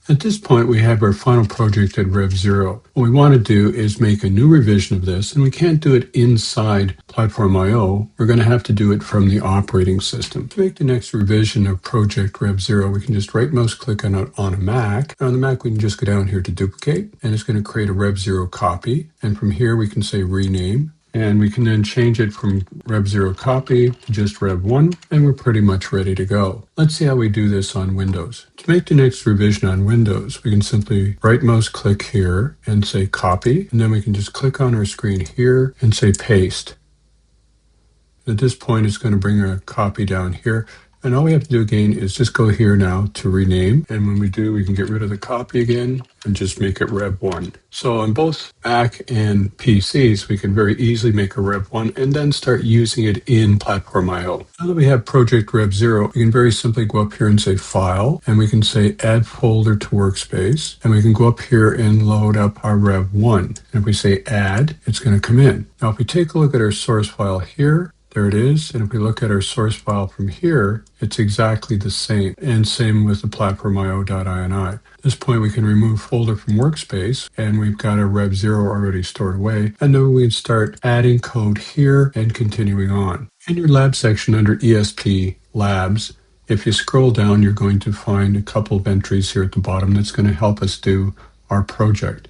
At this point, we have our final project at Rev 0. What we want to do is make a new revision of this, and we can't do it inside Platform.io. We're going to have to do it from the operating system. To make the next revision of Project Rev 0, we can just right-mouse click on it on a Mac. And on the Mac, we can just go down here to Duplicate, and it's going to create a Rev 0 copy. And from here, we can say Rename. And we can then change it from Rev 0 copy to just Rev 1, and we're pretty much ready to go. Let's see how we do this on Windows. To make the next revision on Windows, we can simply right mouse click here and say copy, and then we can just click on our screen here and say paste. At this point, it's going to bring a copy down here. And all we have to do again is just go here now to rename. And when we do, we can get rid of the copy again and just make it Rev 1. So on both Mac and PCs, we can very easily make a Rev 1 and then start using it in Platform.io. Now that we have Project Rev 0, we can very simply go up here and say File, and we can say Add Folder to Workspace. And we can go up here and load up our Rev 1. And if we say Add, it's going to come in. Now if we take a look at our source file here, there it is. And if we look at our source file from here, it's exactly the same. And same with the PLATFORMIO.ini. At this point, we can remove folder from Workspace, and we've got our Rev 0 already stored away. And then we can start adding code here and continuing on. In your lab section under ESP Labs, if you scroll down, you're going to find a couple of entries here at the bottom that's going to help us do our project.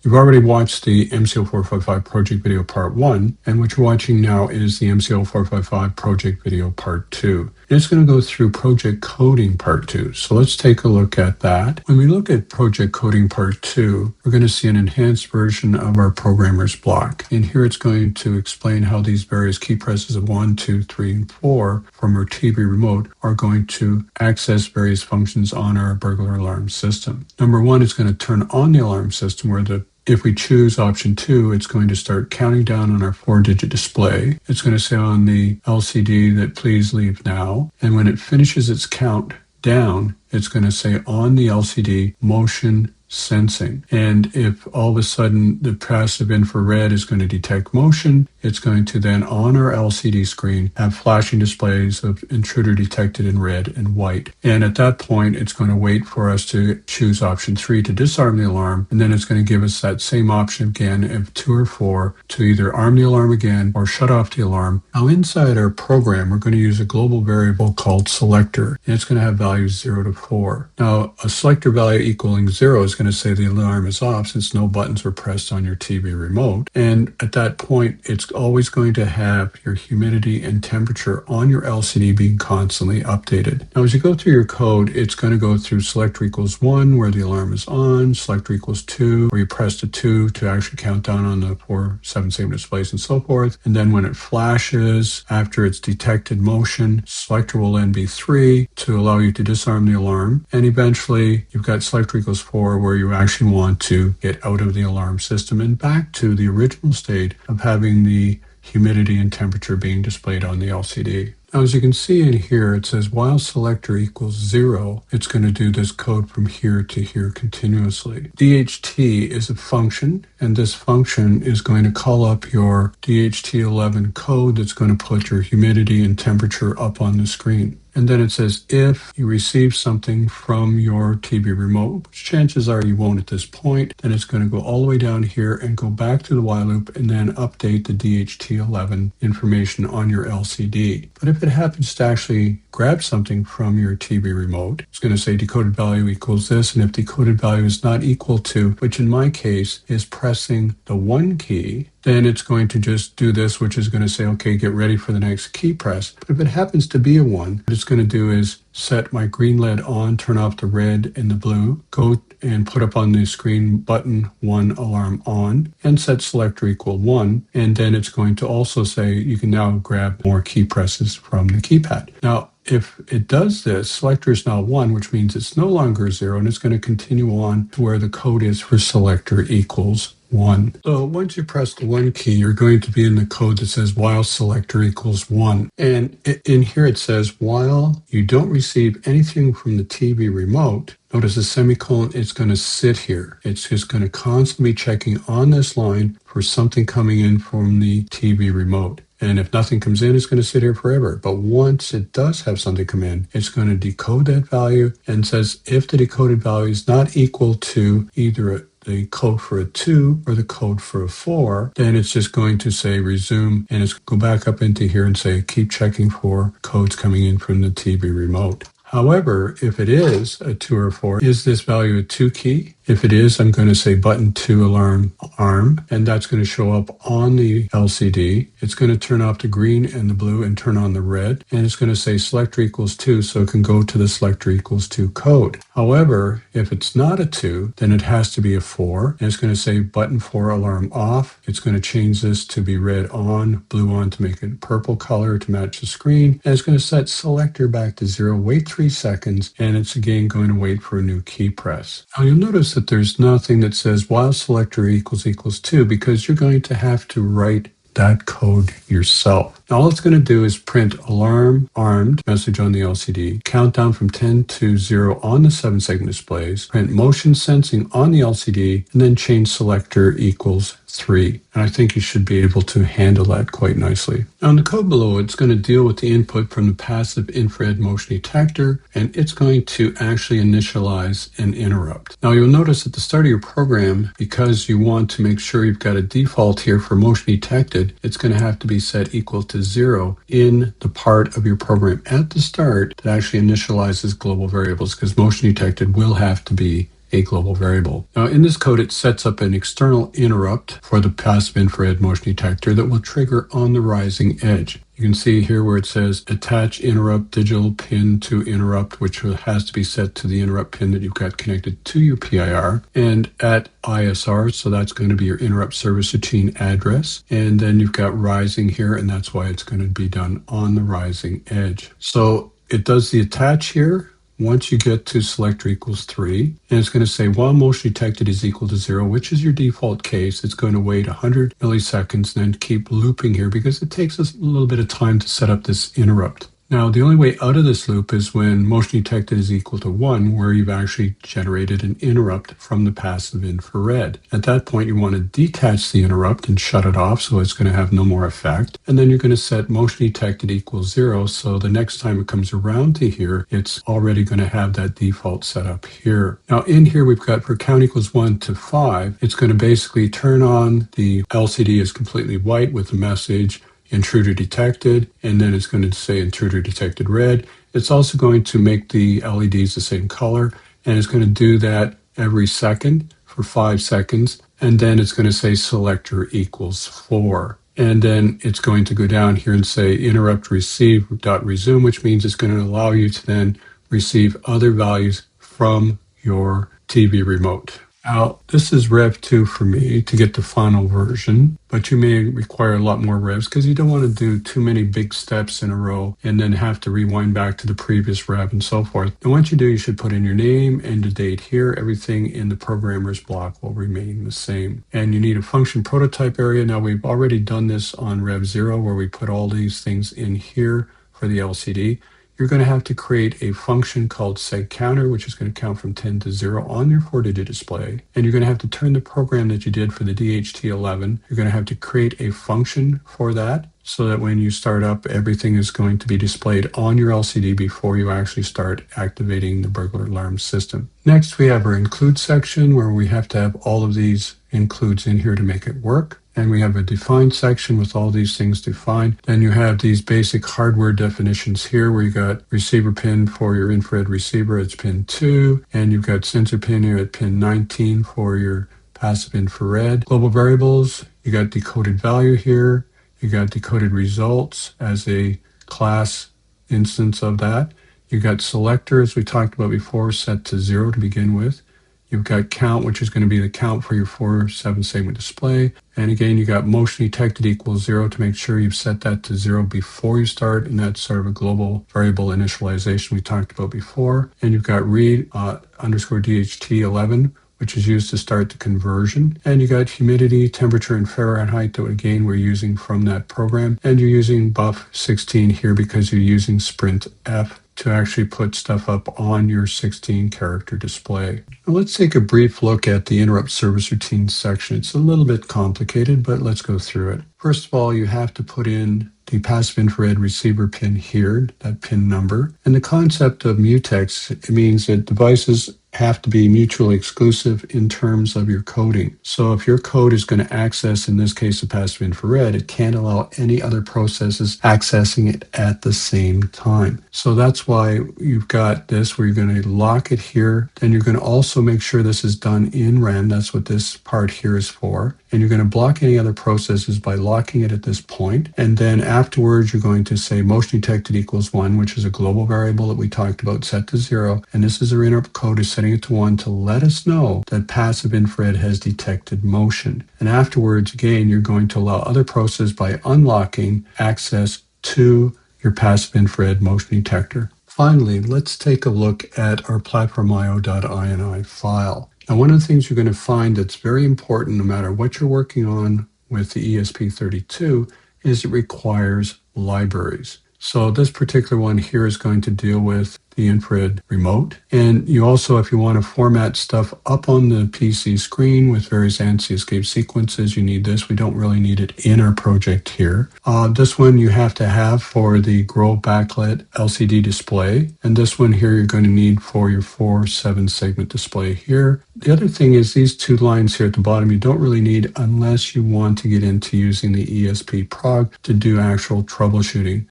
You've already watched the MCO455 project video part 1, and what you're watching now is the MCO455 project video part 2. And it's going to go through project coding part 2. So let's take a look at that. When we look at project coding part 2, we're going to see an enhanced version of our programmer's block. And here it's going to explain how these various key presses of 1, 2, 3, and 4 from our TV remote are going to access various functions on our burglar alarm system. Number 1 is going to turn on the alarm system where if we choose option 2, it's going to start counting down on our 4-digit display. It's going to say on the LCD that please leave now. And when it finishes its count down, it's going to say on the LCD motion sensing. And if all of a sudden the passive infrared is going to detect motion, it's going to then on our LCD screen have flashing displays of intruder detected in red and white. And at that point, it's going to wait for us to choose option 3 to disarm the alarm. And then it's going to give us that same option again of 2 or 4 to either arm the alarm again or shut off the alarm. Now inside our program, we're going to use a global variable called SELECTOR. And it's going to have values 0 to 4. Now a selector value equaling 0 is going to say the alarm is off since no buttons were pressed on your TV remote. And at that point, it's always going to have your humidity and temperature on your LCD being constantly updated. Now, as you go through your code, it's going to go through selector equals 1, where the alarm is on, selector equals 2, where you press the 2 to actually count down on the 4, 7 same displays and so forth. And then when it flashes, after it's detected motion, selector will then be 3 to allow you to disarm the alarm. And eventually, you've got selector equals 4, where you actually want to get out of the alarm system and back to the original state of having the humidity and temperature being displayed on the LCD. Now, as you can see in here, it says while selector equals 0, it's going to do this code from here to here continuously. DHT is a function, and this function is going to call up your DHT11 code that's going to put your humidity and temperature up on the screen. And then it says if you receive something from your TV remote, which chances are you won't at this point, then it's going to go all the way down here and go back to the while loop and then update the DHT11 information on your LCD. But if it happens to actually grab something from your TV remote, it's going to say decoded value equals this, and if decoded value is not equal to, which in my case is pressing the 1 key, then it's going to just do this, which is going to say, okay, get ready for the next key press. But if it happens to be a 1, what it's going to do is set my green LED on, turn off the red and the blue, go and put up on the screen button 1 alarm on, and set selector equal 1. And then it's going to also say you can now grab more key presses from the keypad. Now, if it does this, selector is now 1, which means it's no longer 0, and it's going to continue on to where the code is for selector equals 1. So once you press the 1 key, you're going to be in the code that says while selector equals 1. And in here it says while you don't receive anything from the TV remote, notice the semicolon, it's going to sit here. It's just going to constantly be checking on this line for something coming in from the TV remote. And if nothing comes in, it's going to sit here forever. But once it does have something come in, it's going to decode that value and says if the decoded value is not equal to either the code for a 2 or the code for a 4, then it's just going to say resume, and it's go back up into here and say keep checking for codes coming in from the TV remote. However, if it is a 2 or a 4, is this value a 2 key? If it is, I'm going to say button 2 alarm arm, and that's going to show up on the LCD. It's going to turn off the green and the blue and turn on the red, and it's going to say selector equals 2, so it can go to the selector equals 2 code. However, if it's not a 2, then it has to be a 4, and it's going to say button 4 alarm off. It's going to change this to be red on, blue on to make it purple color to match the screen, and it's going to set selector back to 0, wait 3 seconds, and it's again going to wait for a new key press. Now you'll notice that there's nothing that says while selector equals 2, because you're going to have to write that code yourself. Now all it's going to do is print alarm armed message on the LCD, countdown from 10 to 0 on the 7-segment displays, print motion sensing on the LCD, and then change selector equals 3. And I think you should be able to handle that quite nicely. Now in the code below, it's going to deal with the input from the passive infrared motion detector, and it's going to actually initialize an interrupt. Now you'll notice at the start of your program, because you want to make sure you've got a default here for motion detected, it's going to have to be set equal to 0 in the part of your program at the start that actually initializes global variables, because motion detected will have to be a global variable. Now in this code, it sets up an external interrupt for the passive infrared motion detector that will trigger on the rising edge. You can see here where it says attach interrupt digital pin to interrupt, which has to be set to the interrupt pin that you've got connected to your PIR, and at ISR, so that's going to be your interrupt service routine address. And then you've got rising here, and that's why it's going to be done on the rising edge. So it does the attach here once you get to selector equals 3, and it's going to say while motion detected is equal to 0, which is your default case, it's going to wait 100 milliseconds and then keep looping here because it takes us a little bit of time to set up this interrupt. Now, the only way out of this loop is when motion detected is equal to 1, where you've actually generated an interrupt from the passive infrared. At that point, you want to detach the interrupt and shut it off so it's going to have no more effect. And then you're going to set motion detected equals 0, so the next time it comes around to here, it's already going to have that default set up here. Now, in here, we've got for count equals 1 to 5, it's going to basically turn on the LCD is completely white with the message intruder detected, and then it's going to say intruder detected red. It's also going to make the LEDs the same color, and it's going to do that every second for 5 seconds, and then it's going to say selector equals 4. And then it's going to go down here and say interrupt receive dot resume, which means it's going to allow you to then receive other values from your TV remote. Now, this is Rev 2 for me to get the final version, but you may require a lot more revs because you don't want to do too many big steps in a row and then have to rewind back to the previous rev and so forth. And once you do, you should put in your name and the date here. Everything in the programmer's block will remain the same. And you need a function prototype area. Now, we've already done this on Rev 0 where we put all these things in here for the LCD. You're going to have to create a function called segCounter, which is going to count from 10 to 0 on your 4-digit display. And you're going to have to turn the program that you did for the DHT11. You're going to have to create a function for that so that when you start up, everything is going to be displayed on your LCD before you actually start activating the burglar alarm system. Next, we have our include section where we have to have all of these includes in here to make it work. And we have a define section with all these things defined. Then you have these basic hardware definitions here where you got receiver pin for your infrared receiver, it's pin 2, and you've got sensor pin here at pin 19 for your passive infrared. Global variables, you got decoded value here, you got decoded results as a class instance of that. You got selector, as we talked about before, set to 0 to begin with. You've got count, which is going to be the count for your 7-segment display. And again, you got motion detected equals 0 to make sure you've set that to 0 before you start. And that's sort of a global variable initialization we talked about before. And you've got read underscore DHT11, which is used to start the conversion. And you got humidity, temperature, and Fahrenheit that again we're using from that program. And you're using buff 16 here because you're using sprint F to actually put stuff up on your 16-character display. Now let's take a brief look at the interrupt service routine section. It's a little bit complicated, but let's go through it. First of all, you have to put in the passive infrared receiver pin here, that pin number. And the concept of mutex, it means that devices have to be mutually exclusive in terms of your coding. So if your code is going to access, in this case, the passive infrared, it can't allow any other processes accessing it at the same time. So that's why you've got this where you're going to lock it here. Then you're going to also make sure this is done in RAM. That's what this part here is for. And you're going to block any other processes by locking it at this point. And then afterwards, you're going to say motion detected equals 1, which is a global variable that we talked about set to 0. And this is our interrupt code is setting it to 1 to let us know that passive infrared has detected motion. And afterwards, again, you're going to allow other processes by unlocking access to your passive infrared motion detector. Finally, let's take a look at our PLATFORMIO.ini file. Now, one of the things you're going to find that's very important no matter what you're working on with the ESP32 is it requires libraries. So this particular one here is going to deal with the infrared remote. And you also, if you want to format stuff up on the PC screen with various ANSI escape sequences, you need this. We don't really need it in our project here. This one you have to have for the Grow backlit LCD display. And this one here you're going to need for your 4/7 segment display here. The other thing is these two lines here at the bottom you don't really need unless you want to get into using the ESP prog to do actual troubleshooting.